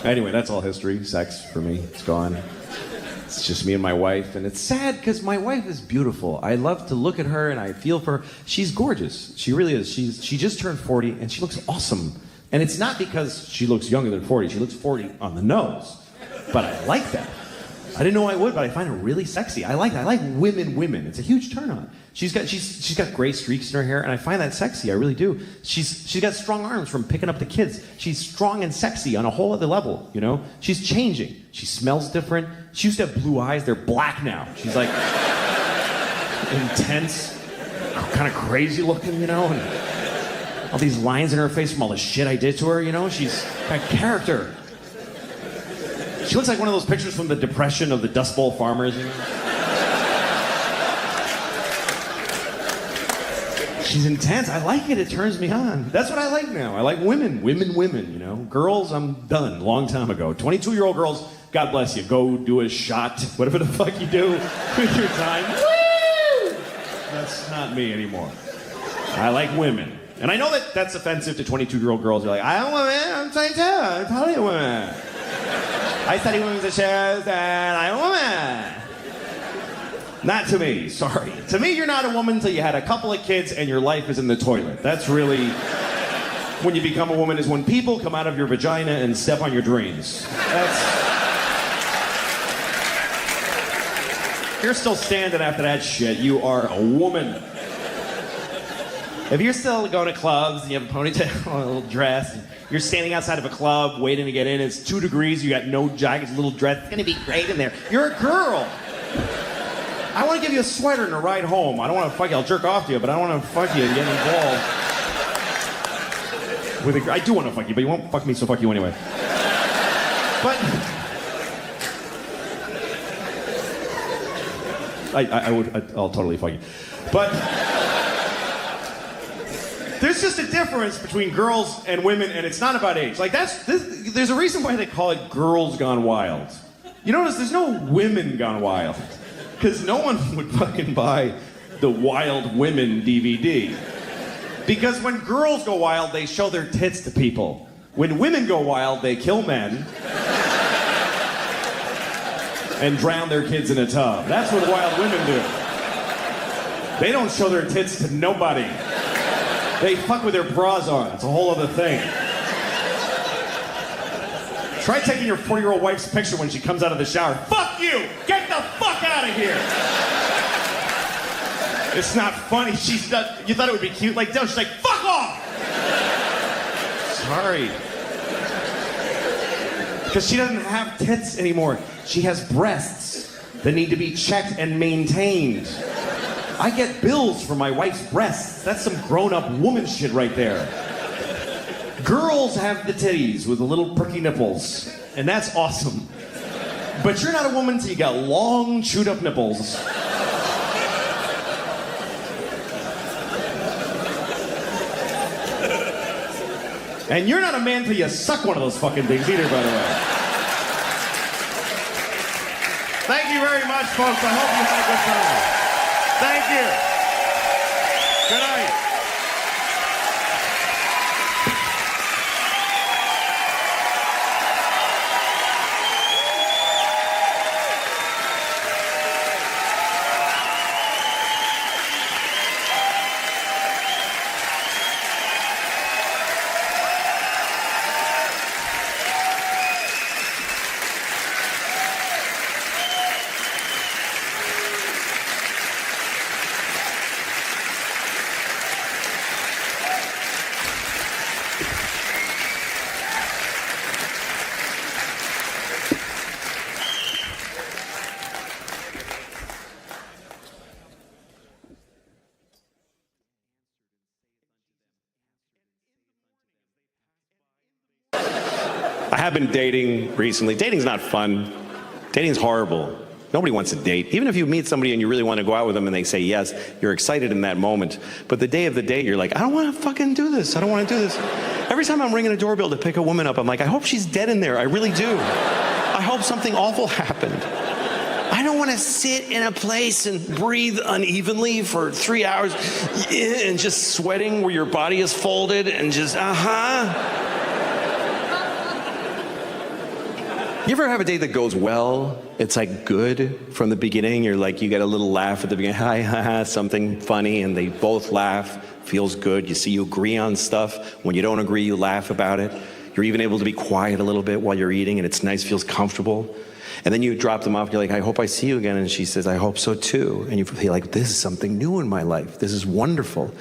Anyway, that's all history. Sex, for me, it's gone. It's just me and my wife, and it's sad because my wife is beautiful. I love to look at her, and I feel for her. She's gorgeous. She really is. She just turned 40, and she looks awesome. And it's not because she looks younger than 40. She looks 40 on the nose. But I like that. I didn't know I would, but I find her really sexy. I like women. It's a huge turn on. She's got gray streaks in her hair, and I find that sexy. I really do. She's got strong arms from picking up the kids. She's strong and sexy on a whole other level, you know? She's changing. She smells different. She used to have blue eyes. They're black now. She's like intense, kind of crazy looking, you know? And all these lines in her face from all the shit I did to her, you know? She's got character. She looks like one of those pictures from the Depression of the Dust Bowl farmers, you know? She's intense. I like it. It turns me on. That's what I like now. I like women, you know? Girls, I'm done. Long time ago. 22-year-old girls, God bless you. Go do a shot. Whatever the fuck you do with your time. Woo! That's not me anymore. I like women. And I know that that's offensive to 22-year-old girls. They're like, I don't want men. I'm 22. I'm totally a woman. I study women's issues and I'm a woman. Not to me, sorry. To me, you're not a woman until you had a couple of kids and your life is in the toilet. That's really when you become a woman, is when people come out of your vagina and step on your drains. You're still standing after that shit. You are a woman. If you're still going to clubs and you have a ponytail and a little dress, you're standing outside of a club waiting to get in, it's 2 degrees, you got no jacket, a little dress, it's gonna be great in there. You're a girl. I want to give you a sweater and a ride home. I don't want to fuck you, I'll jerk off to you, but I don't want to fuck you and get involved. I do want to fuck you, but you won't fuck me, so fuck you anyway. But I'll totally fuck you. But there's just a difference between girls and women, and it's not about age. Like there's a reason why they call it Girls Gone Wild. You notice there's no Women Gone Wild, because no one would fucking buy the Wild Women DVD. Because when girls go wild, they show their tits to people. When women go wild, they kill men and drown their kids in a tub. That's what wild women do. They don't show their tits to nobody. They fuck with their bras on. It's a whole other thing. Try taking your 40-year-old wife's picture when she comes out of the shower. Fuck you! Get the fuck out of here! It's not funny. She's not. You thought it would be cute? Like, no, she's like, fuck off! Sorry. Because she doesn't have tits anymore. She has breasts that need to be checked and maintained. I get bills for my wife's breasts. That's some grown-up woman shit right there. Girls have the titties with the little perky nipples, and that's awesome. But you're not a woman till you got long, chewed-up nipples. And you're not a man till you suck one of those fucking things either, by the way. Thank you very much, folks. I hope you had a good time. Thank you. Good night. I have been dating recently. Dating's not fun. Dating's horrible. Nobody wants to date. Even if you meet somebody and you really want to go out with them and they say yes, you're excited in that moment. But the day of the date, you're like, I don't want to fucking do this. I don't want to do this. Every time I'm ringing a doorbell to pick a woman up, I'm like, I hope she's dead in there. I really do. I hope something awful happened. I don't want to sit in a place and breathe unevenly for 3 hours and just sweating where your body is folded and just, You ever have a date that goes well? It's like good from the beginning. You're like, you get a little laugh at the beginning, hi, ha, ha, something funny, and they both laugh. Feels good. You see, you agree on stuff. When you don't agree, you laugh about it. You're even able to be quiet a little bit while you're eating, and it's nice, feels comfortable. And then you drop them off, you're like, I hope I see you again. And she says, I hope so too. And you feel like, this is something new in my life. This is wonderful.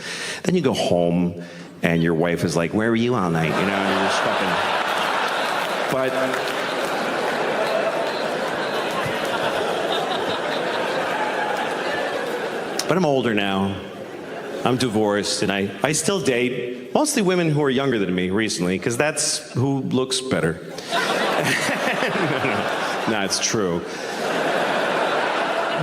Then you go home, and your wife is like, where were you all night? You know, and you're just fucking... But I'm older now. I'm divorced, and I still date mostly women who are younger than me recently, because that's who looks better. No, it's true.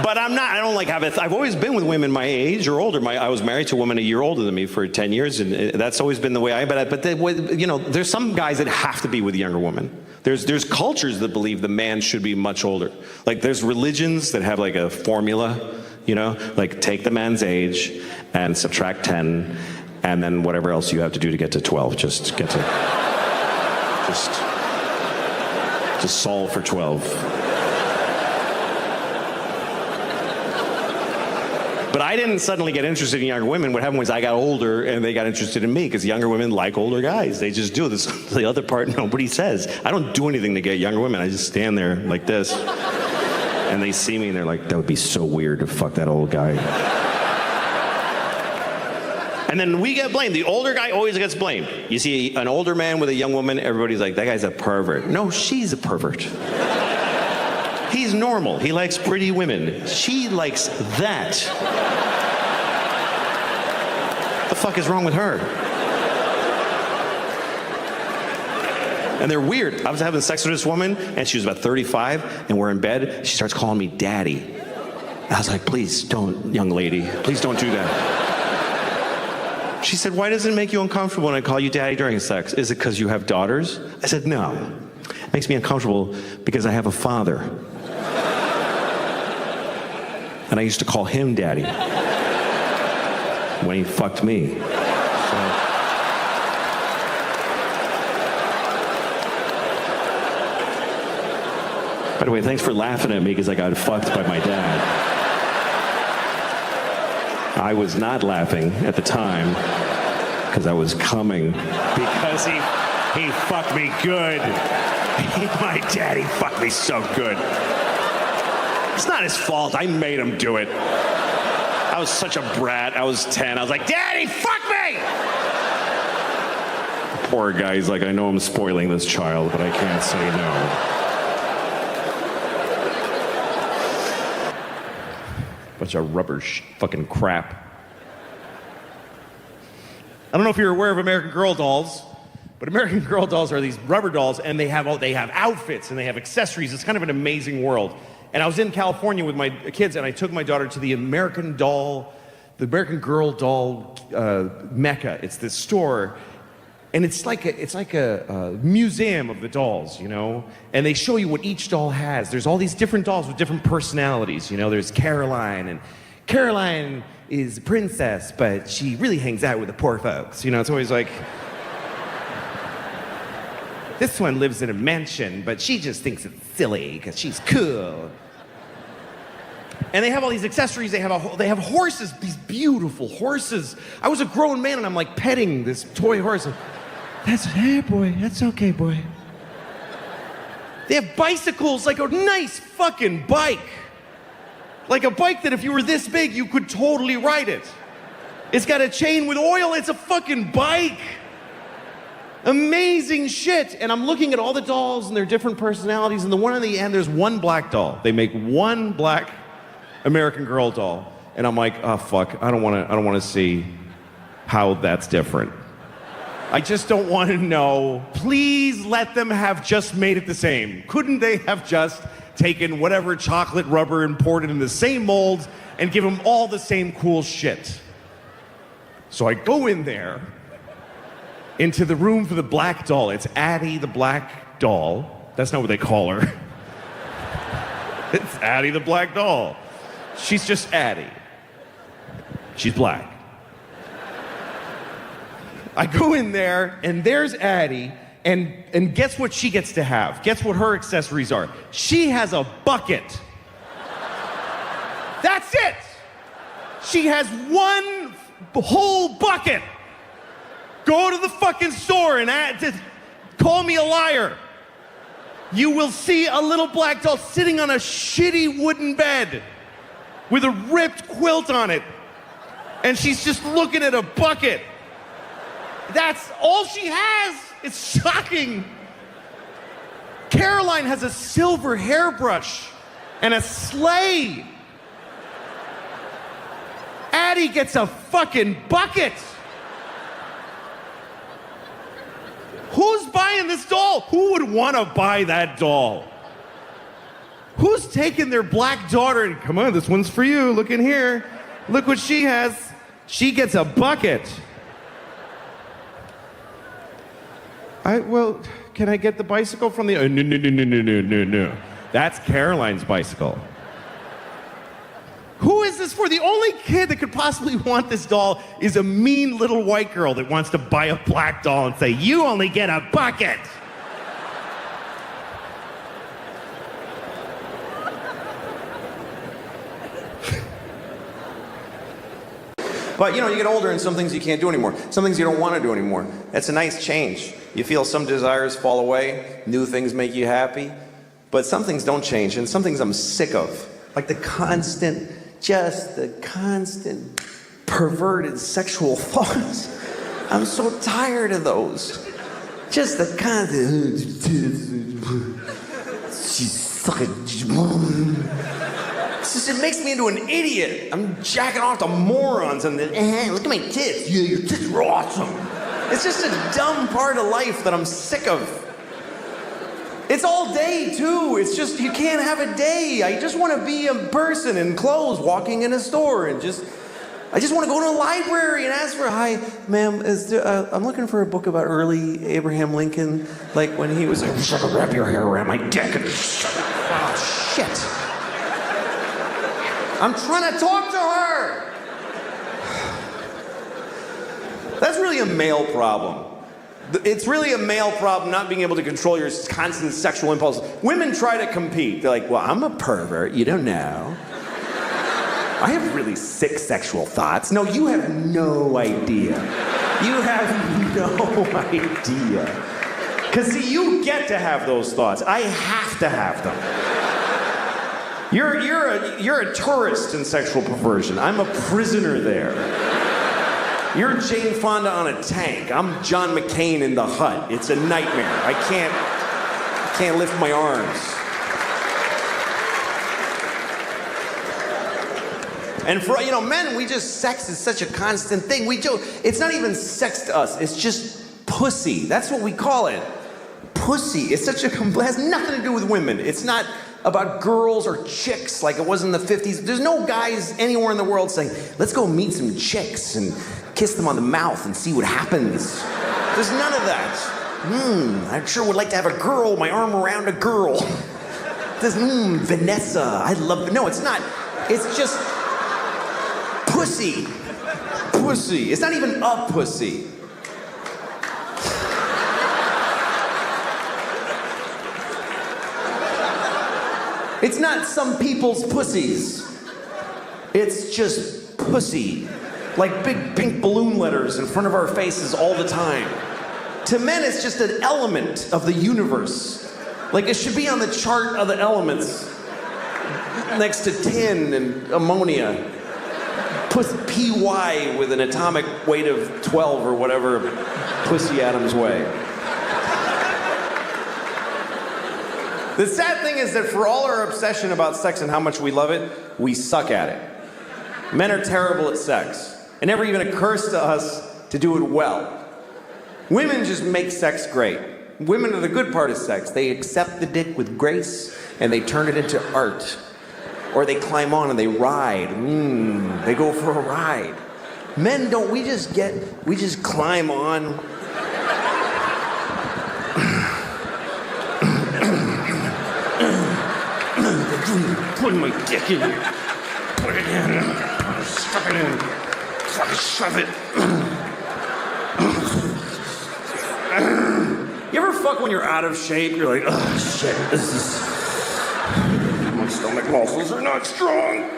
But I don't like I've always been with women my age or older. I was married to a woman a year older than me for 10 years, and that's always been the way there's some guys that have to be with younger women. There's cultures that believe the man should be much older. Like there's religions that have like a formula, like take the man's age and subtract 10, and then whatever else you have to do to get to 12, just solve for 12. But I didn't suddenly get interested in younger women. What happened was I got older and they got interested in me, because younger women like older guys. They just do this. The other part, nobody says. I don't do anything to get younger women. I just stand there like this. And they see me and they're like, that would be so weird to fuck that old guy. And then we get blamed. The older guy always gets blamed. You see an older man with a young woman, everybody's like, that guy's a pervert. No, she's a pervert. He's normal. He likes pretty women. She likes that. The fuck is wrong with her? And they're weird. I was having sex with this woman, and she was about 35, and we're in bed. She starts calling me daddy. And I was like, please don't, young lady. Please don't do that. She said, why does it make you uncomfortable when I call you daddy during sex? Is it because you have daughters? I said, no. It makes me uncomfortable because I have a father. And I used to call him daddy when he fucked me. By the way, thanks for laughing at me because I got fucked by my dad. I was not laughing at the time because I was coming. Because he fucked me good. My daddy fucked me so good. It's not his fault. I made him do it. I was such a brat. I was 10. I was like, Daddy, fuck me! The poor guy, he's like, I know I'm spoiling this child, but I can't say no. Bunch of rubber fucking crap. I don't know if you're aware of American Girl dolls, but American Girl dolls are these rubber dolls, and they have outfits and they have accessories. It's kind of an amazing world. And I was in California with my kids, and I took my daughter to the American Girl doll mecca. It's this store, and it's like a museum of the dolls, And they show you what each doll has. There's all these different dolls with different personalities, There's Caroline, and Caroline is a princess, but she really hangs out with the poor folks. It's always like, this one lives in a mansion, but she just thinks it's silly because she's cool. And they have all these accessories. They have horses, these beautiful horses. I was a grown man, and I'm like petting this toy horse. Hey, boy, that's okay, boy. They have bicycles, like a nice fucking bike. Like a bike that if you were this big, you could totally ride it. It's got a chain with oil. It's a fucking bike. Amazing shit. And I'm looking at all the dolls and their different personalities, and the one on the end, there's one black doll. They make one black American Girl doll. And I'm like, oh fuck, I don't want to see how that's different. I just don't want to know. Please let them have just made it the same. Couldn't they have just taken whatever chocolate rubber and poured it in the same molds and give them all the same cool shit? So I go in there into the room for the black doll. It's Addie the black doll. That's not what they call her. It's Addie the black doll. She's just Addie. She's black. I go in there, and there's Addie And guess what she gets to have? Guess what her accessories are? She has a bucket. That's it. She has one whole bucket. Go to the fucking store and call me a liar. You will see a little black doll sitting on a shitty wooden bed with a ripped quilt on it. And she's just looking at a bucket. That's all she has. It's shocking. Caroline has a silver hairbrush and a sleigh. Addie gets a fucking bucket. Who's buying this doll? Who would want to buy that doll? Who's taking their black daughter and, come on, this one's for you. Look in here. Look what she has. She gets a bucket. Well, can I get the bicycle from the... No. That's Caroline's bicycle. Who is this for? The only kid that could possibly want this doll is a mean little white girl that wants to buy a black doll and say, you only get a bucket. But you know, you get older and some things you can't do anymore. Some things you don't want to do anymore. That's a nice change. You feel some desires fall away, new things make you happy, but some things don't change, and some things I'm sick of. Like the constant perverted sexual thoughts. I'm so tired of those. Just the constant, she's sucking. It makes me into an idiot. I'm jacking off to morons and then, look at my tits. Yeah, your tits are awesome. It's just a dumb part of life that I'm sick of. It's all day, too. It's just, you can't have a day. I just want to be a person in clothes walking in a store and I just want to go to a library and ask for, hi, ma'am, I'm looking for a book about early Abraham Lincoln, like when he was like, shut up, wrap your hair around my dick and shut up. Oh, shit. I'm trying to talk to her. That's really a male problem. It's really a male problem not being able to control your constant sexual impulses. Women try to compete. They're like, well, I'm a pervert. You don't know. I have really sick sexual thoughts. No, you have no idea. You have no idea. Because, see, you get to have those thoughts. I have to have them. You're a tourist in sexual perversion. I'm a prisoner there. You're Jane Fonda on a tank. I'm John McCain in The Hut. It's a nightmare. I can't lift my arms. And for, men, sex is such a constant thing. It's not even sex to us. It's just pussy. That's what we call it. Pussy. It's it has nothing to do with women. It's not about girls or chicks like it was in the 50s. There's no guys anywhere in the world saying, let's go meet some chicks and kiss them on the mouth and see what happens. There's none of that. I sure would like to have a girl, my arm around a girl. This, Vanessa, I love, no, it's not. It's just pussy. Pussy. It's not even a pussy. It's not some people's pussies. It's just pussy. Like big pink balloon letters in front of our faces all the time. To men, it's just an element of the universe. Like it should be on the chart of the elements next to tin and ammonia. PY with an atomic weight of 12 or whatever pussy atoms weigh. The sad thing is that for all our obsession about sex and how much we love it, we suck at it. Men are terrible at sex. It never even occurs to us to do it well. Women just make sex great. Women are the good part of sex. They accept the dick with grace and they turn it into art. Or they climb on and they ride. They go for a ride. Men don't, we just climb on. Putting my dick in here. Put it in. Stuff it in. Fucking shove it. You ever fuck when you're out of shape? You're like, oh shit, this is... My stomach muscles are not strong.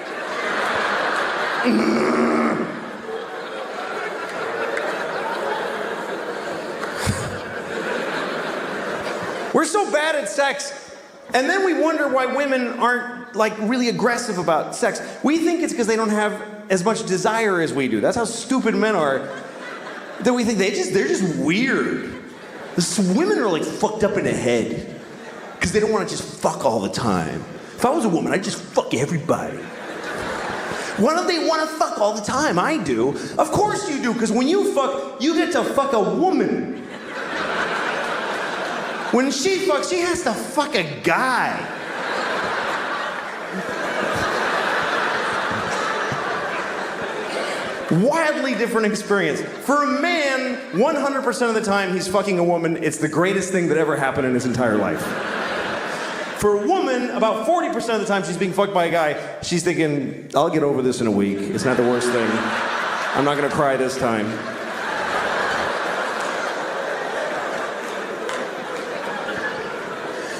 We're so bad at sex, and then we wonder why women aren't like really aggressive about sex. We think it's because they don't have as much desire as we do. That's how stupid men are. That we think they're just weird. Women are like fucked up in the head because they don't want to just fuck all the time. If I was a woman, I'd just fuck everybody. Why don't they want to fuck all the time? I do. Of course you do, because when you fuck, you get to fuck a woman. When she fucks, she has to fuck a guy. Wildly different experience. For a man, 100% of the time he's fucking a woman, it's the greatest thing that ever happened in his entire life. For a woman, about 40% of the time she's being fucked by a guy, she's thinking, I'll get over this in a week. It's not the worst thing. I'm not gonna cry this time.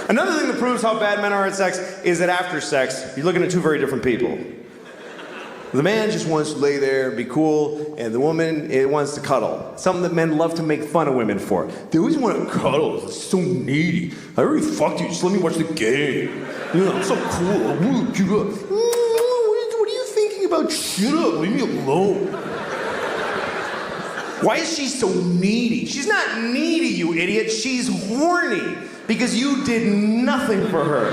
Another thing that proves how bad men are at sex is that after sex, you're looking at two very different people. The man just wants to lay there, be cool, and the woman, it wants to cuddle. Something that men love to make fun of women for. They always want to cuddle. It's so needy. I already fucked you. Just let me watch the game. You know, I'm so cool. I will get up. What are you thinking about? Shut up. Leave me alone. Why is she so needy? She's not needy, you idiot. She's horny because you did nothing for her.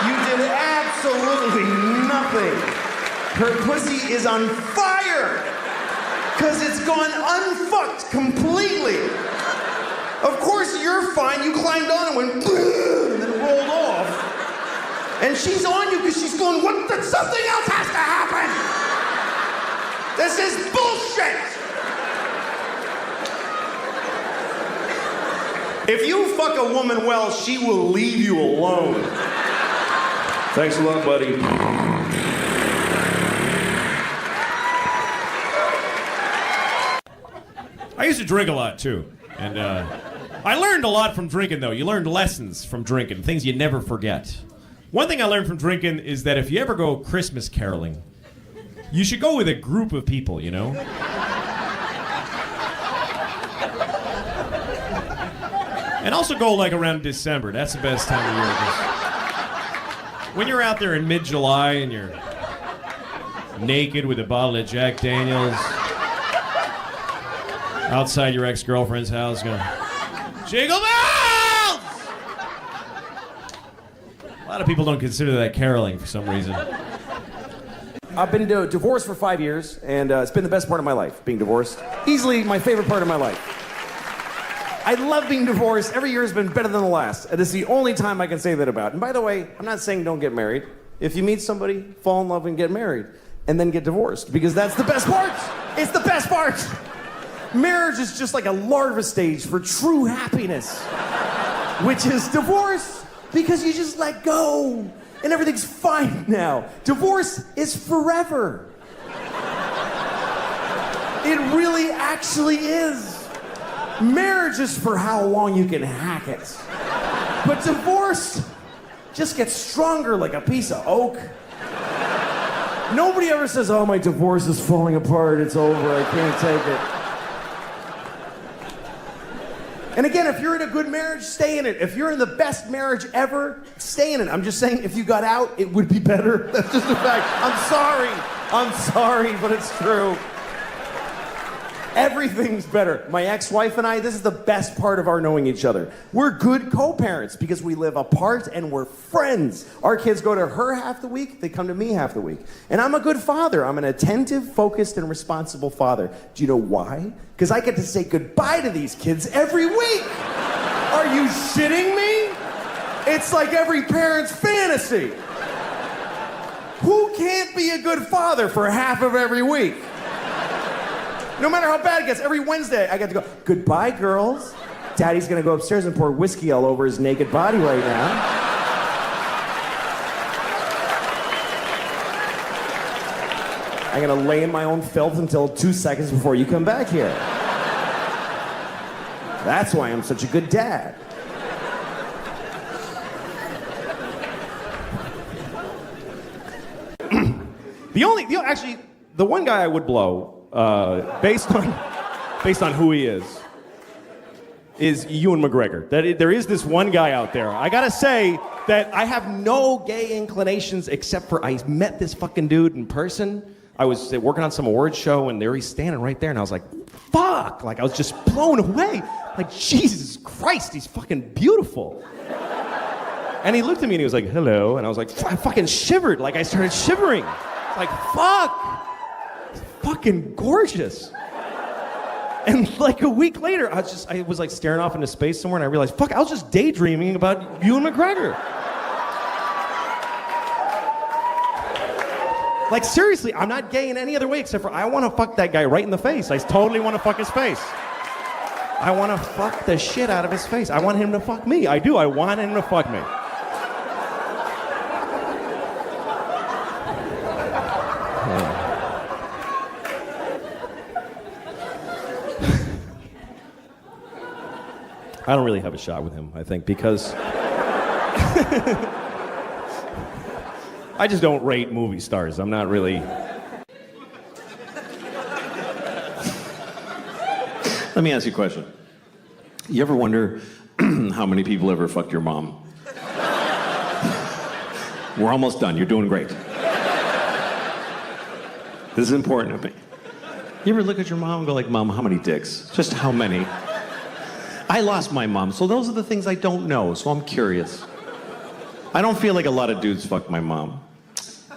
You did absolutely nothing. Her pussy is on fire because it's gone unfucked completely. Of course you're fine. You climbed on and went and then rolled off. And she's on you because she's going, something else has to happen. This is bullshit. If you fuck a woman well, she will leave you alone. Thanks a lot, buddy. I used to drink a lot, too. And I learned a lot from drinking, though. You learned lessons from drinking, things you never forget. One thing I learned from drinking is that if you ever go Christmas caroling, you should go with a group of people, you know? And also go, like, around December. That's the best time of year. When you're out there in mid-July and you're naked with a bottle of Jack Daniels... outside your ex-girlfriend's house going, Jingle bells! A lot of people don't consider that caroling for some reason. I've been divorced for 5 years, and it's been the best part of my life, being divorced. Easily my favorite part of my life. I love being divorced. Every year has been better than the last. And it's the only time I can say that about. And by the way, I'm not saying don't get married. If you meet somebody, fall in love and get married, and then get divorced, because that's the best part. It's the best part. Marriage is just like a larva stage for true happiness, which is divorce, because you just let go and everything's fine now. Divorce is forever. It really actually is. Marriage is for how long you can hack it. But divorce just gets stronger like a piece of oak. Nobody ever says, oh, my divorce is falling apart, it's over, I can't take it. And again, if you're in a good marriage, stay in it. If you're in the best marriage ever, stay in it. I'm just saying, if you got out, it would be better. That's just a fact. I'm sorry, but it's true. Everything's better. My ex-wife and I, this is the best part of our knowing each other. We're good co-parents because we live apart and we're friends. Our kids go to her half the week, they come to me half the week. And I'm a good father. I'm an attentive, focused, and responsible father. Do you know why? Because I get to say goodbye to these kids every week. Are you shitting me? It's like every parent's fantasy. Who can't be a good father for half of every week? No matter how bad it gets, every Wednesday I get to go, goodbye, girls. Daddy's gonna go upstairs and pour whiskey all over his naked body right now. I'm gonna lay in my own filth until 2 seconds before you come back here. That's why I'm such a good dad. Actually, the one guy I would blow, based on who he is Ewan McGregor. There is this one guy out there. I gotta say that I have no gay inclinations except for I met this fucking dude in person. I was working on some awards show and there he's standing right there and I was like, fuck! Like I was just blown away. Like, Jesus Christ, he's fucking beautiful. And he looked at me and he was like, hello. And I was like, I fucking shivered. Like I started shivering. It's like, fuck! It's fucking gorgeous. And like a week later, I was like staring off into space somewhere and I realized, fuck, I was just daydreaming about Ewan McGregor. Like seriously, I'm not gay in any other way except for I want to fuck that guy right in the face. I totally want to fuck his face. I want to fuck the shit out of his face. I want him to fuck me. I do. I want him to fuck me. I don't really have a shot with him, I think, because I just don't rate movie stars. I'm not really... Let me ask you a question. You ever wonder how many people ever fucked your mom? We're almost done. You're doing great. This is important to me. You ever look at your mom and go like, Mom, how many dicks? Just how many? I lost my mom, so those are the things I don't know, so I'm curious. I don't feel like a lot of dudes fuck my mom.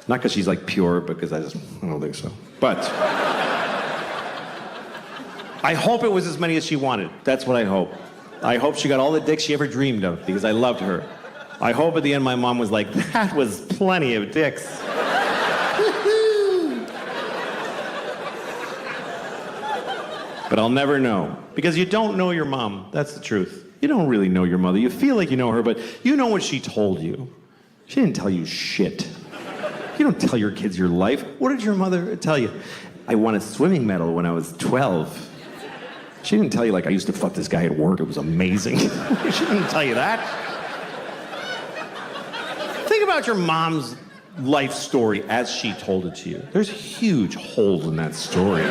Not because she's like pure, because I don't think so. But I hope it was as many as she wanted. That's what I hope. I hope she got all the dicks she ever dreamed of, because I loved her. I hope at the end my mom was like, that was plenty of dicks. But I'll never know, because you don't know your mom. That's the truth. You don't really know your mother. You feel like you know her, but you know what she told you. She didn't tell you shit. You don't tell your kids your life. What did your mother tell you? I won a swimming medal when I was 12. She didn't tell you, like, I used to fuck this guy at work. It was amazing. She didn't tell you that. Think about your mom's life story as she told it to you. There's huge holes in that story.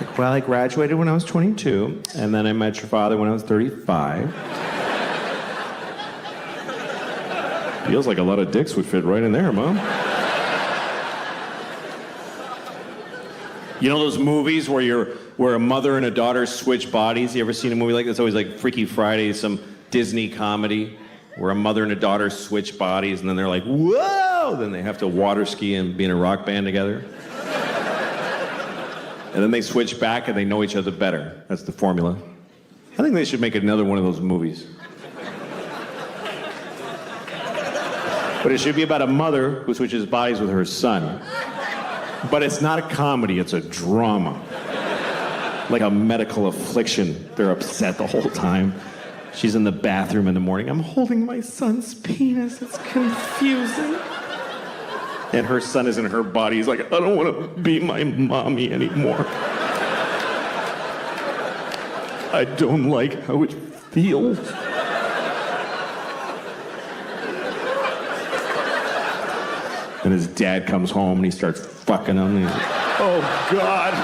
Like, well, I graduated when I was 22, and then I met your father when I was 35. Feels like a lot of dicks would fit right in there, Mom. You know those movies where a mother and a daughter switch bodies? You ever seen a movie like this? It's always like Freaky Friday, some Disney comedy where a mother and a daughter switch bodies, and then they're like, whoa! Then they have to water ski and be in a rock band together. And then they switch back and they know each other better. That's the formula. I think they should make another one of those movies. But it should be about a mother who switches bodies with her son. But it's not a comedy, it's a drama. Like a medical affliction. They're upset the whole time. She's in the bathroom in the morning. I'm holding my son's penis. It's confusing. And her son is in her body. He's like, I don't want to be my mommy anymore. I don't like how it feels. And his dad comes home and he starts fucking him. And he's like, oh, God.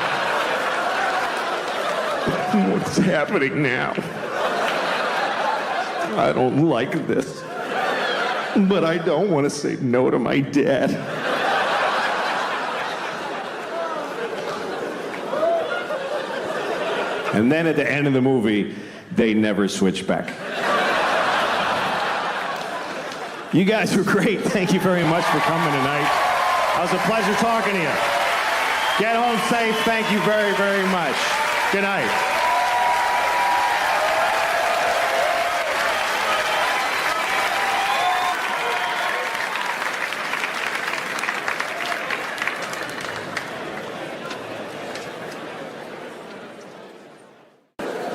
What's happening now? I don't like this. But I don't want to say no to my dad. And then at the end of the movie, they never switch back. You guys were great. Thank you very much for coming tonight. It was a pleasure talking to you. Get home safe. Thank you very, very much. Good night.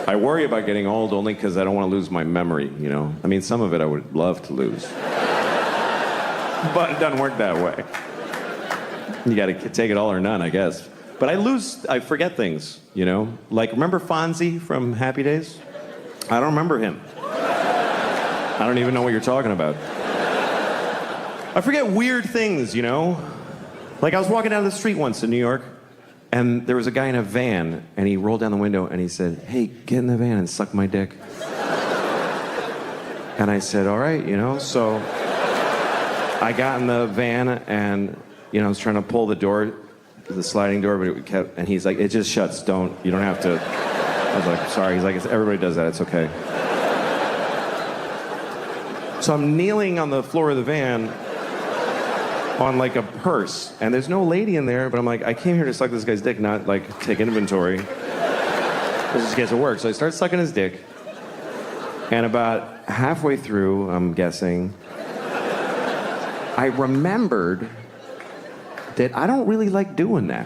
I worry about getting old only because I don't want to lose my memory, you know? I mean, some of it I would love to lose. But it doesn't work that way. You got to take it all or none, I guess. But I forget things, you know? Like, remember Fonzie from Happy Days? I don't remember him. I don't even know what you're talking about. I forget weird things, you know? Like I was walking down the street once in New York, and there was a guy in a van, and he rolled down the window and he said, "Hey, get in the van and suck my dick." And I said, "All right, you know." So I got in the van and, you know, I was trying to pull the door, the sliding door, but it kept, and he's like, "It just shuts, you don't have to." I was like, "Sorry." He's like, "Everybody does that, it's okay." So I'm kneeling on the floor of the van on like a purse, and there's no lady in there, but I'm like, I came here to suck this guy's dick, not like take inventory. This just gets to work. So I start sucking his dick, and about halfway through, I'm guessing, I remembered that I don't really like doing that.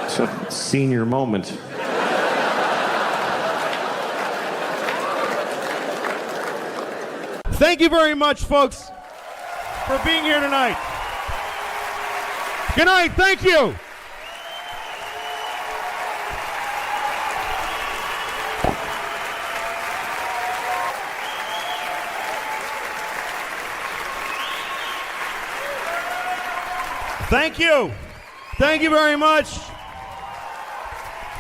It's a senior moment. Thank you very much, folks, for being here tonight. Good night. Thank you. Thank you. Thank you very much.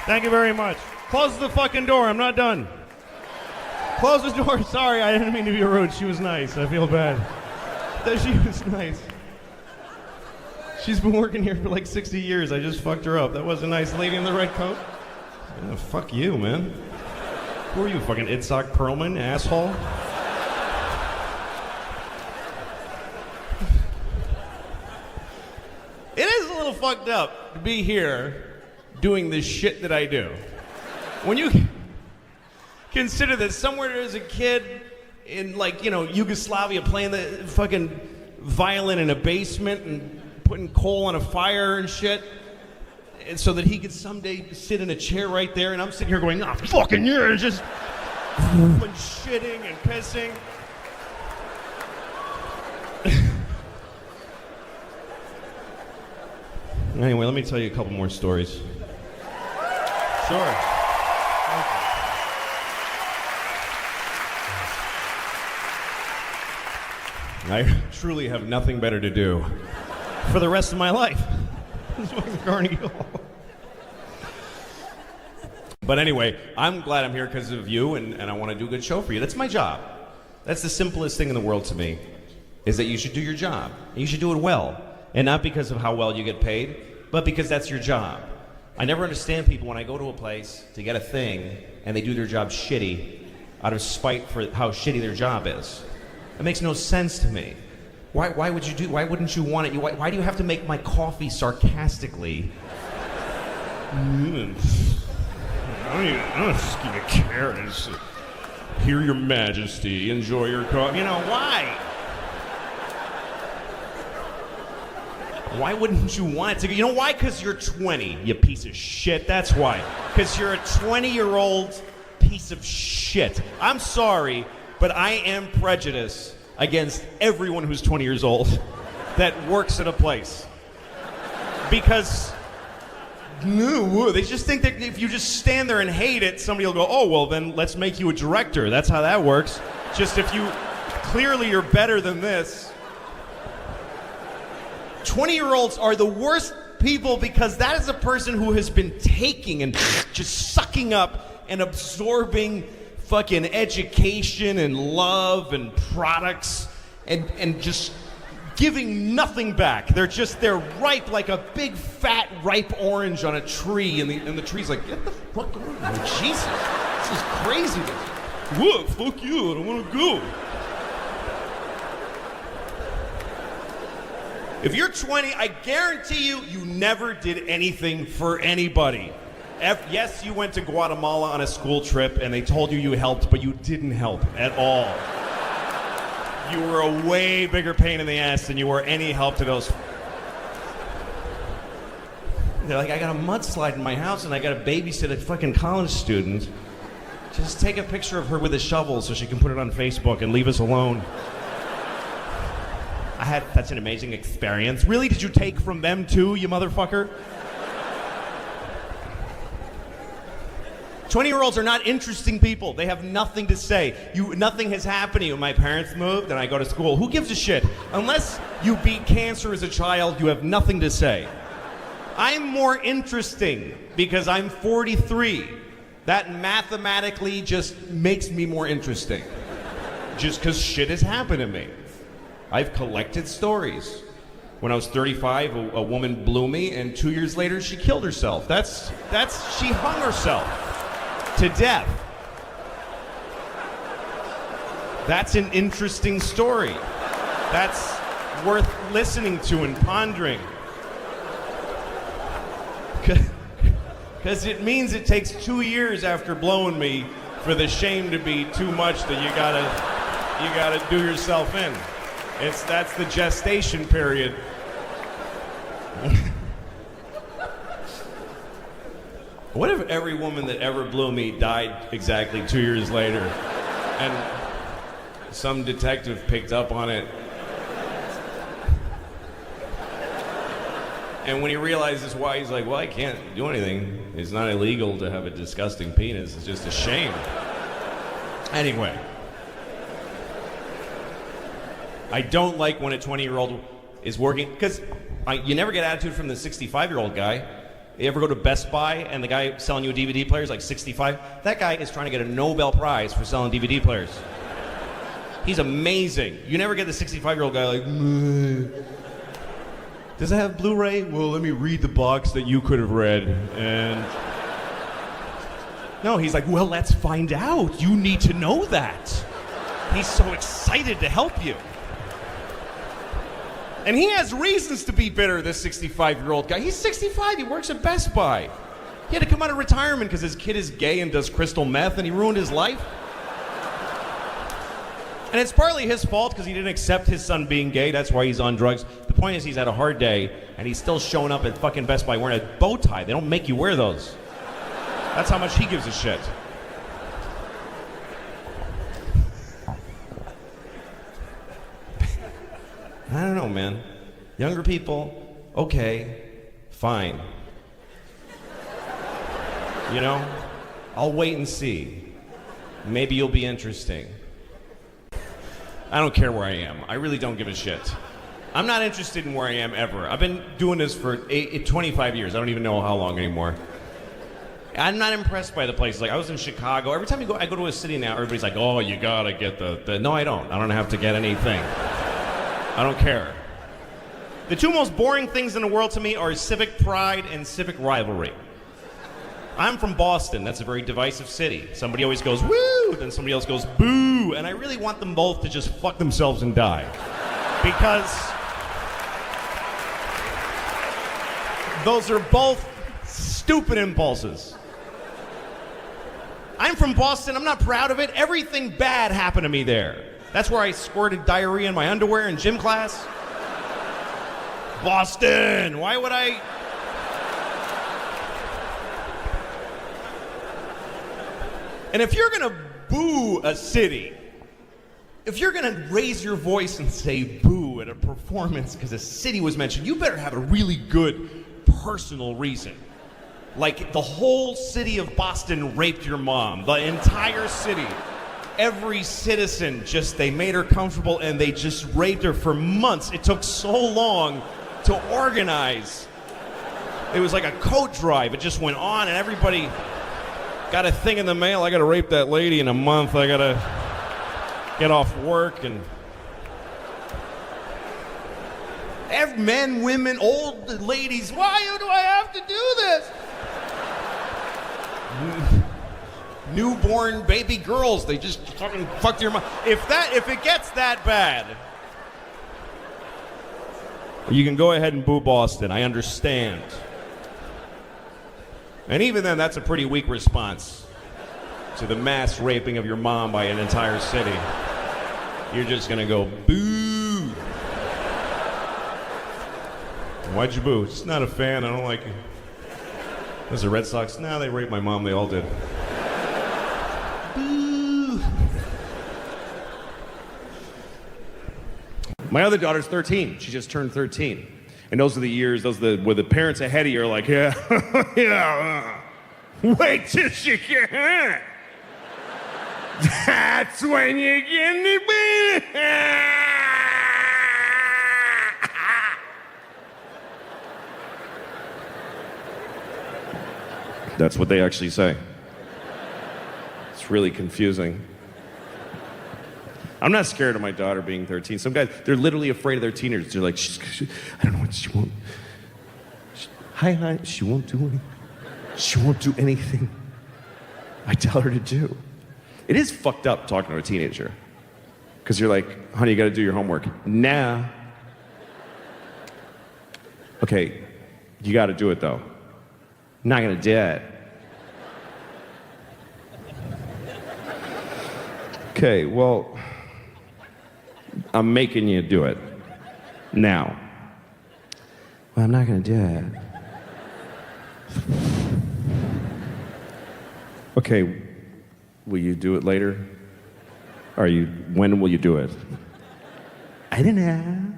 Thank you very much. Close the fucking door. I'm not done. Close the door. Sorry, I didn't mean to be rude. She was nice. I feel bad. She was nice. She's been working here for like 60 years. I just fucked her up. That was a nice lady in the red coat. Yeah, fuck you, man. Who are you, fucking Itzhak Perlman, asshole? It is a little fucked up to be here doing this shit that I do. When you consider that somewhere as a kid in, like, you know, Yugoslavia, playing the fucking violin in a basement and putting coal on a fire and shit, and so that he could someday sit in a chair right there, and I'm sitting here going, "Ah, fucking yeah," just and shitting and pissing. Anyway, let me tell you a couple more stories. Sure. I truly have nothing better to do for the rest of my life. Carnegie Hall. But anyway, I'm glad I'm here because of you, and I want to do a good show for you. That's my job. That's the simplest thing in the world to me, is that you should do your job. You should do it well. And not because of how well you get paid, but because that's your job. I never understand people when I go to a place to get a thing, and they do their job shitty out of spite for how shitty their job is. It makes no sense to me. Why wouldn't you want it? Why do you have to make my coffee sarcastically? I don't just give a care. Hear your majesty, enjoy your coffee. You know, why? Why wouldn't you want it to go? You know why? Because you're 20, you piece of shit. That's why. Because you're a 20-year-old piece of shit. I'm sorry, but I am prejudiced against everyone who's 20 years old that works at a place. Because they just think that if you just stand there and hate it, somebody will go, "Oh, well, then let's make you a director." That's how that works. Just if you, clearly you're better than this. 20-year-olds are the worst people because that is a person who has been taking and just sucking up and absorbing fucking education and love and products and just giving nothing back. They're ripe like a big fat ripe orange on a tree, and the tree's like, "Get the fuck over. Jesus, this is crazy." What? Fuck you, I don't want to go. If you're 20, I guarantee you never did anything for anybody. Yes, you went to Guatemala on a school trip and they told you helped, but you didn't help at all. You were a way bigger pain in the ass than you were any help to those. They're like, "I got a mudslide in my house and I got to babysit a fucking college student. Just take a picture of her with a shovel so she can put it on Facebook and leave us alone." I had such an amazing experience. Really? Did you take from them too, you motherfucker? 20-year-olds are not interesting people. They have nothing to say. Nothing has happened to you. My parents moved and I go to school. Who gives a shit? Unless you beat cancer as a child, you have nothing to say. I'm more interesting because I'm 43. That mathematically just makes me more interesting. Just because shit has happened to me. I've collected stories. When I was 35, a woman blew me, and 2 years later, she killed herself. She hung herself to death. That's an interesting story. That's worth listening to and pondering. Because it means it takes 2 years after blowing me for the shame to be too much that you gotta do yourself in. That's the gestation period. What if every woman that ever blew me died exactly 2 years later, and some detective picked up on it? And when he realizes why, he's like, well, I can't do anything. It's not illegal to have a disgusting penis. It's just a shame. Anyway. I don't like when a 20-year-old is working, because you never get attitude from the 65-year-old guy. You ever go to Best Buy and the guy selling you a DVD player is like 65? That guy is trying to get a Nobel Prize for selling DVD players. He's amazing. You never get the 65-year-old guy like, meh. Does it have Blu-ray? Well, let me read the box that you could have read. And no, he's like, well, let's find out. You need to know that. He's so excited to help you. And he has reasons to be bitter, this 65-year-old guy. He's 65, he works at Best Buy. He had to come out of retirement because his kid is gay and does crystal meth, and he ruined his life. And it's partly his fault because he didn't accept his son being gay. That's why he's on drugs. The point is he's had a hard day, and he's still showing up at fucking Best Buy wearing a bow tie. They don't make you wear those. That's how much he gives a shit. I don't know, man. Younger people, okay, fine. You know, I'll wait and see. Maybe you'll be interesting. I don't care where I am. I really don't give a shit. I'm not interested in where I am ever. I've been doing this for 25 years. I don't even know how long anymore. I'm not impressed by the places. Like, I was in Chicago. Every time I go to a city now, everybody's like, oh, you gotta get the... No, I don't. I don't have to get anything. I don't care. The two most boring things in the world to me are civic pride and civic rivalry. I'm from Boston. That's a very divisive city. Somebody always goes, woo, then somebody else goes, boo. And I really want them both to just fuck themselves and die. Because those are both stupid impulses. I'm from Boston. I'm not proud of it. Everything bad happened to me there. That's where I squirted diarrhea in my underwear in gym class. Boston, why would I? And if you're gonna boo a city, if you're gonna raise your voice and say boo at a performance because a city was mentioned, you better have a really good personal reason. Like, the whole city of Boston raped your mom, the entire city. Every citizen, they made her comfortable and they just raped her for months. It took so long to organize. It was like a coat drive. It just went on and everybody got a thing in the mail. I gotta rape that lady in a month. I gotta get off work. And men, women, old ladies, why do I have to do this? Newborn baby girls, they just fucking fucked your mom. If it gets that bad, you can go ahead and boo Boston. I understand. And even then, that's a pretty weak response to the mass raping of your mom by an entire city. You're just gonna go, boo. Why'd you boo? Just not a fan. I don't like it. Those are Red Sox. Nah, they raped my mom. They all did. My other daughter's 13. She just turned 13. And those are the years, where the parents ahead of you are like, yeah, yeah. Wait till she can. That's when you get it. That's what they actually say. It's really confusing. I'm not scared of my daughter being 13. Some guys, they're literally afraid of their teenagers. They're like, I don't know what she won't. Hi, she won't do anything. She won't do anything I tell her to do. It is fucked up talking to a teenager. Because you're like, honey, you gotta do your homework. Nah. Okay, you gotta do it though. Not gonna do it. Okay, well, I'm making you do it. Now. Well, I'm not gonna do it. Okay, will you do it later? When will you do it? I don't know.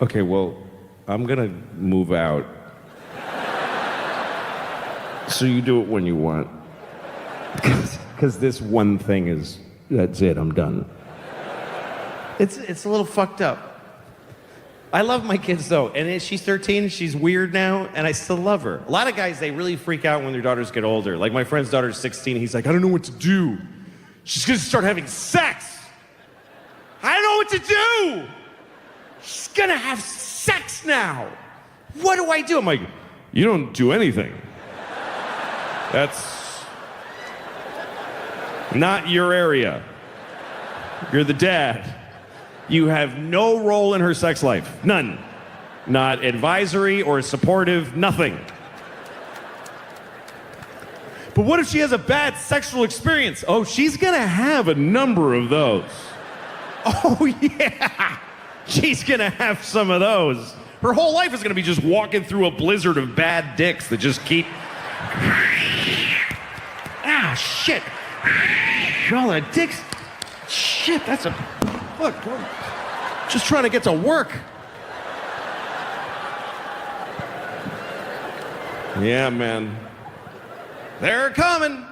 Okay, well, I'm gonna move out. So you do it when you want. Because this one thing that's it, I'm done. It's a little fucked up. I love my kids though, and she's 13, she's weird now, and I still love her. A lot of guys, they really freak out when their daughters get older. Like my friend's daughter's 16, he's like, I don't know what to do. She's gonna start having sex. I don't know what to do. She's gonna have sex now. What do I do? I'm like, you don't do anything. That's not your area. You're the dad. You have no role in her sex life. None. Not advisory or supportive, nothing. But what if she has a bad sexual experience? Oh, she's gonna have a number of those. Oh, yeah. She's gonna have some of those. Her whole life is gonna be just walking through a blizzard of bad dicks that just keep... Ah, shit. All the dicks. Shit, that's a... Look, just trying to get to work. Yeah, man. They're coming.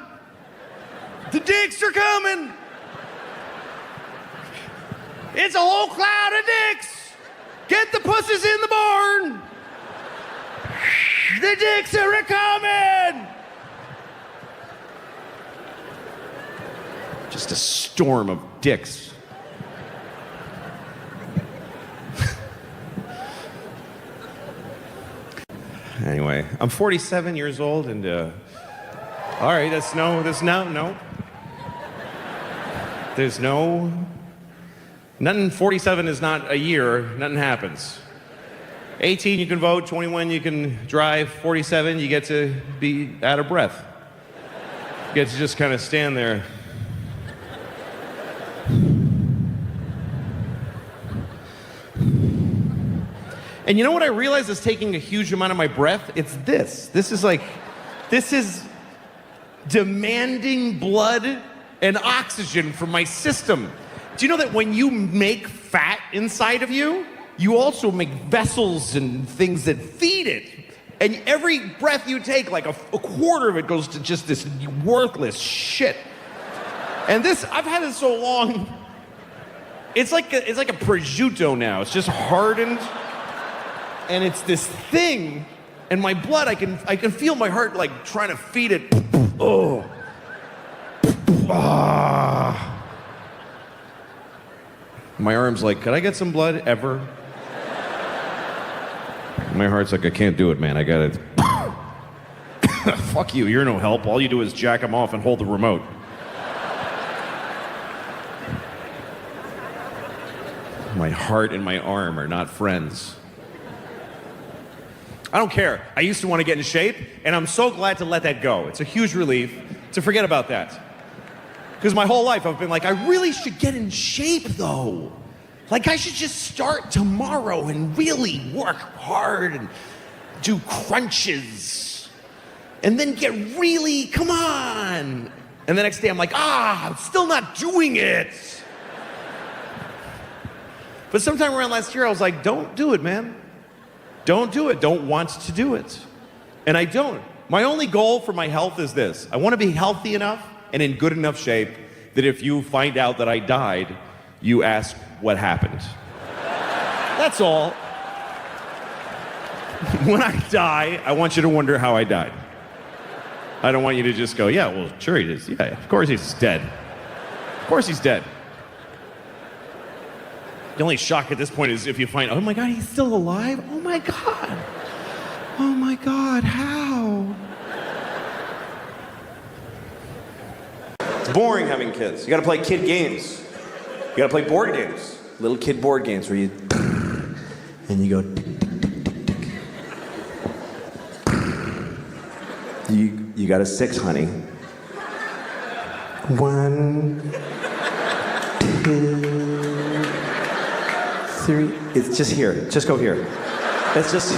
The dicks are coming. It's a whole cloud of dicks. Get the pussies in the barn. The dicks are a-coming. Just a storm of dicks. Anyway, I'm 47 years old, and all right, There's no, nothing. 47 is not a year. Nothing happens. 18, you can vote. 21, you can drive. 47, you get to be out of breath. You get to just kind of stand there. And you know what I realized is taking a huge amount of my breath? It's this. This is demanding blood and oxygen from my system. Do you know that when you make fat inside of you, you also make vessels and things that feed it? And every breath you take, like a quarter of it goes to just this worthless shit. And this, I've had it so long, it's like a prosciutto now. It's just hardened. And it's this thing, and my blood, I can feel my heart like trying to feed it. Oh. Ah. My arm's like, could I get some blood ever? My heart's like, I can't do it, man. I got it. Fuck you, you're no help. All you do is jack them off and hold the remote. My heart and my arm are not friends. I don't care. I used to want to get in shape, and I'm so glad to let that go. It's a huge relief to forget about that. Because my whole life I've been like, I really should get in shape though. Like I should just start tomorrow and really work hard and do crunches. And then get really, come on. And the next day I'm like, I'm still not doing it. But sometime around last year I was like, don't do it, man. don't do it, don't want to do it. And I don't. My only goal for my health is this. I want to be healthy enough and in good enough shape that if you find out that I died, you ask what happened. That's all. When I die, I want you to wonder how I died. I don't want you to just go, yeah, well, sure he is. Yeah, of course he's dead. Of course he's dead. The only shock at this point is if you find, oh my God, he's still alive? Oh my God. Oh my God, how? It's boring having kids. You gotta play kid games. You gotta play board games. Little kid board games where you and you go tick, tick, tick, tick, tick. You got a 6, honey. 1, 2, 3. It's just here. Just go here. It's just.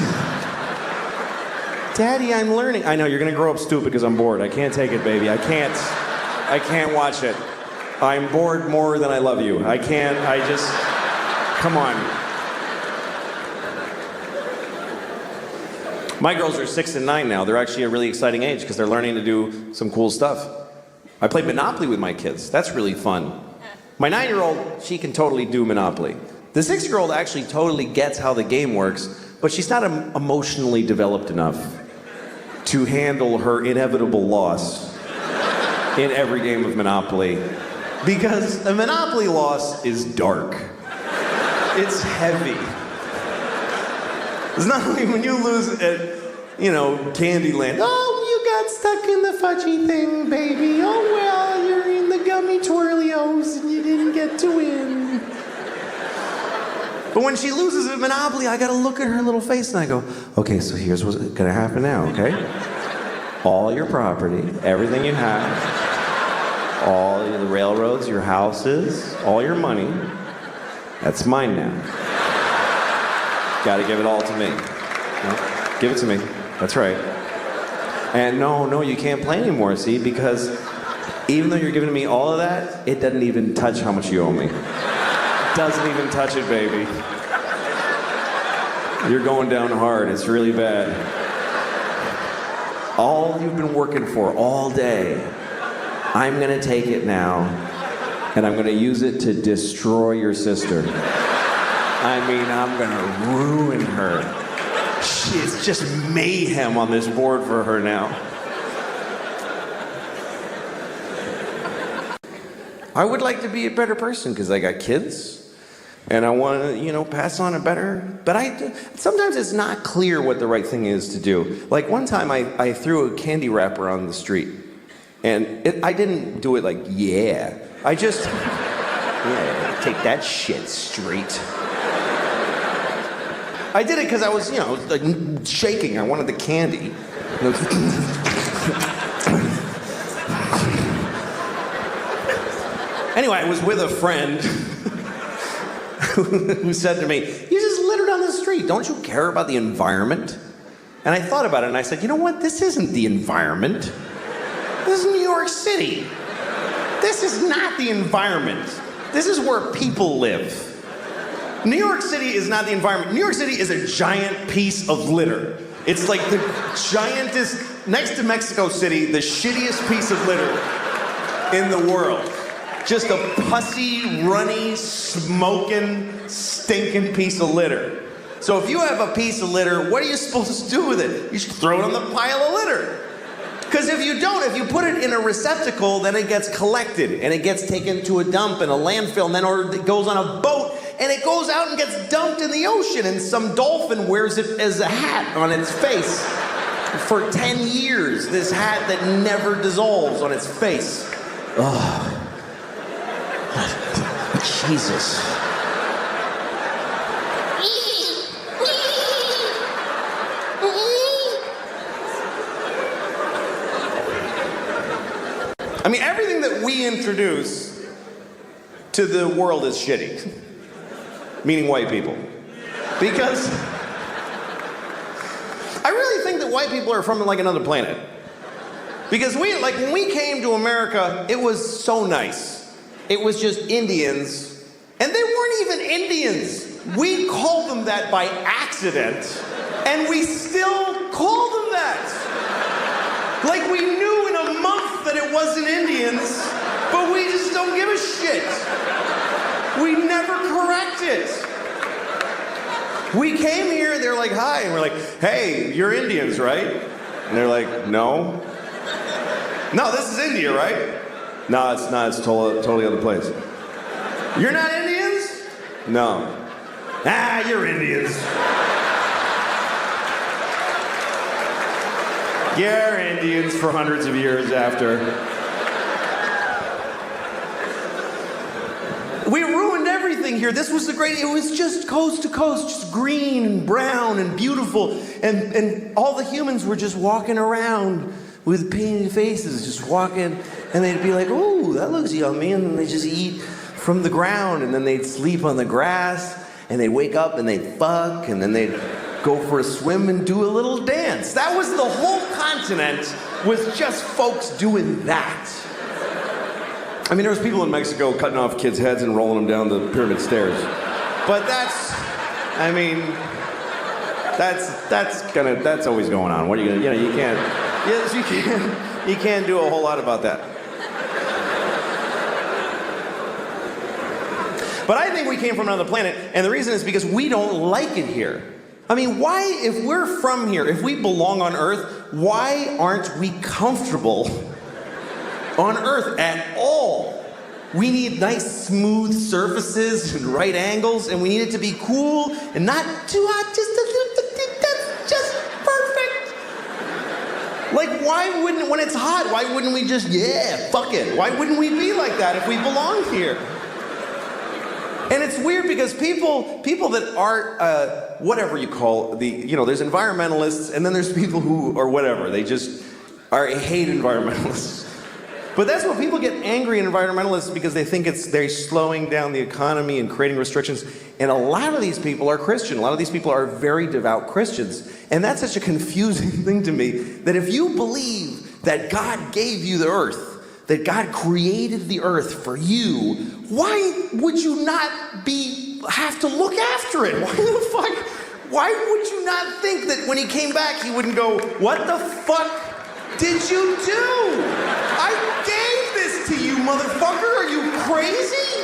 Daddy, I'm learning. I know you're gonna grow up stupid because I'm bored. I can't take it, baby. I can't watch it. I'm bored more than I love you. I can't. Come on. My girls are 6 and 9 now. They're actually a really exciting age because they're learning to do some cool stuff. I play Monopoly with my kids. That's really fun. My 9-year-old, she can totally do Monopoly. The 6-year-old actually totally gets how the game works, but she's not emotionally developed enough to handle her inevitable loss in every game of Monopoly. Because a Monopoly loss is dark. It's heavy. It's not like when you lose at, Candyland. Oh, you got stuck in the fudgy thing, baby. Oh, well, you're in the gummy twirlios and you didn't get to win. But when she loses at Monopoly, I gotta look at her little face and I go, okay, so here's what's gonna happen now, okay? All your property, everything you have, all the railroads, your houses, all your money, that's mine now. Gotta give it all to me. No, give it to me. That's right. And no, you can't play anymore, see? Because even though you're giving me all of that, it doesn't even touch how much you owe me. Doesn't even touch it, baby. You're going down hard. It's really bad. All you've been working for all day, I'm gonna take it now, and I'm gonna use it to destroy your sister. I mean, I'm gonna ruin her. It's just mayhem on this board for her now. I would like to be a better person because I got kids. And I want to, pass on a better, but sometimes it's not clear what the right thing is to do. Like one time I threw a candy wrapper on the street. And I didn't do it like, yeah. I just, yeah, take that shit straight. I did it because I was, like shaking. I wanted the candy. Anyway, I was with a friend who said to me, you just littered on the street. Don't you care about the environment? And I thought about it and I said, you know what? This isn't the environment. This is New York City. This is not the environment. This is where people live. New York City is not the environment. New York City is a giant piece of litter. It's like the giantest, next to Mexico City, the shittiest piece of litter in the world. Just a pussy, runny, smoking, stinking piece of litter. So if you have a piece of litter, what are you supposed to do with it? You should throw it on the pile of litter. Because if you don't, if you put it in a receptacle, then it gets collected and it gets taken to a dump and a landfill, and then or it goes on a boat and it goes out and gets dumped in the ocean, and some dolphin wears it as a hat on its face for 10 years. This hat that never dissolves on its face. Ugh. Jesus. I mean, everything that we introduce to the world is shitty. Meaning white people. Because I really think that white people are from like another planet. Because when we came to America, it was so nice. It was just Indians, and they weren't even Indians. We called them that by accident And we still call them that. Like we knew in a month that it wasn't Indians, but we just don't give a shit. We never correct it. We came here, they're like, hi, and we're like, hey, you're Indians, right? And they're like, no. No, this is India, right? No, it's not, it's totally other place. You're not Indians? No. Ah, you're Indians. You're Indians for hundreds of years after. We ruined everything here. This was it was just coast to coast, just green and brown and beautiful. And all the humans were just walking around with painted faces, just walking. And they'd be like, ooh, that looks yummy. And then they just eat from the ground. And then they'd sleep on the grass. And they'd wake up and they'd fuck. And then they'd go for a swim and do a little dance. That was the whole continent, was just folks doing that. I mean, there was people in Mexico cutting off kids' heads and rolling them down the pyramid stairs. But that's always going on. What are you gonna, you can't do a whole lot about that. But I think we came from another planet, and the reason is because we don't like it here. I mean, why, if we're from here, if we belong on Earth, why aren't we comfortable on Earth at all? We need nice, smooth surfaces and right angles, and we need it to be cool and not too hot, that's just perfect. Like, why wouldn't, when it's hot, why wouldn't we just, yeah, fuck it? Why wouldn't we be like that if we belonged here? And it's weird because people that aren't, whatever you call there's environmentalists, and then there's people who are whatever, they just hate environmentalists. But that's what people get angry at environmentalists, because they think they're slowing down the economy and creating restrictions. And a lot of these people are Christian. A lot of these people are very devout Christians. And that's such a confusing thing to me, that if you believe that God gave you the earth, that God created the earth for you, why would you not have to look after it? Why would you not think that when he came back, he wouldn't go, what the fuck did you do? I gave this to you, motherfucker. Are you crazy?